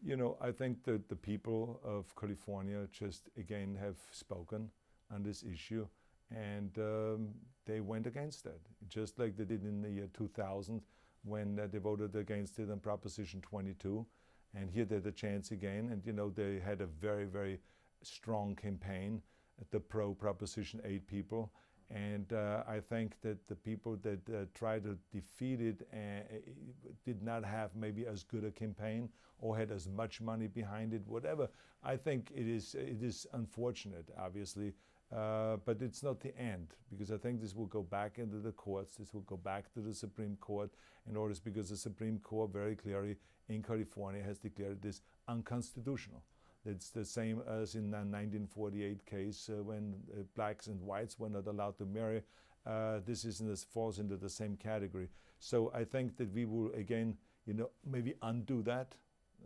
You know, I think that the people of California just again have spoken on this issue, and they went against that, just like they did in the year 2000 when they voted against it on Proposition 22. And here they had a chance again, and you know, they had a very, very strong campaign, the pro Proposition 8 people. And I think that the people that tried to defeat it did not have maybe as good a campaign or had as much money behind it, whatever. I think it is unfortunate, obviously, but it's not the end, because I think this will go back into the courts. This will go back to the Supreme Court in order, because the Supreme Court very clearly in California has declared this unconstitutional. It's the same as in the 1948 case when blacks and whites were not allowed to marry. This falls into the same category. So I think that we will again, you know, maybe undo that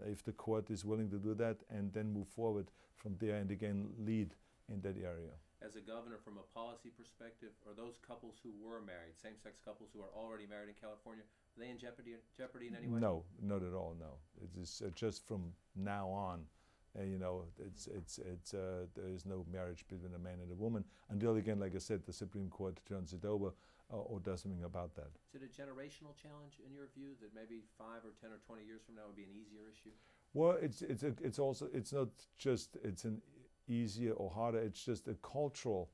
if the court is willing to do that, and then move forward from there and again lead in that area. As a governor, from a policy perspective, are those couples who were married, same-sex couples who are already married in California, are they in jeopardy in any way? No, not at all. No, it is just from now on. You know, there is no marriage between a man and a woman until, again, like I said, the Supreme Court turns it over or does something about that. Is it a generational challenge in your view that maybe 5 or 10 or 20 years from now would be an easier issue? Well, it's also, it's not just it's an easier or harder. It's just a cultural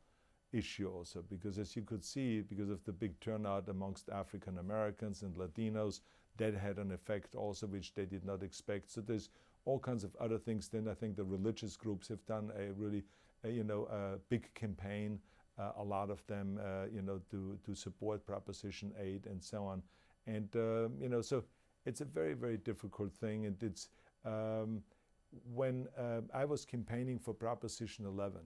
issue also, because as you could see, because of the big turnout amongst African Americans and Latinos, that had an effect also which they did not expect. So there's all kinds of other things. Then I think the religious groups have done a really, big campaign, a lot of them, to support Proposition 8 and so on. And, so it's a very, very difficult thing. And it's, when I was campaigning for Proposition 11,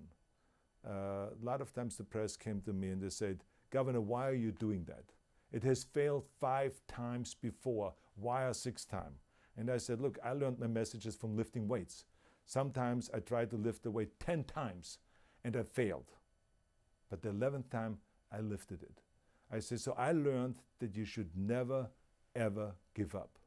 a lot of times the press came to me and they said, "Governor, why are you doing that? It has failed 5 times before. Why a 6th time?" And I said, look, I learned my messages from lifting weights. Sometimes I tried to lift the weight 10 times and I failed. But the 11th time I lifted it. I said, so I learned that you should never, ever give up.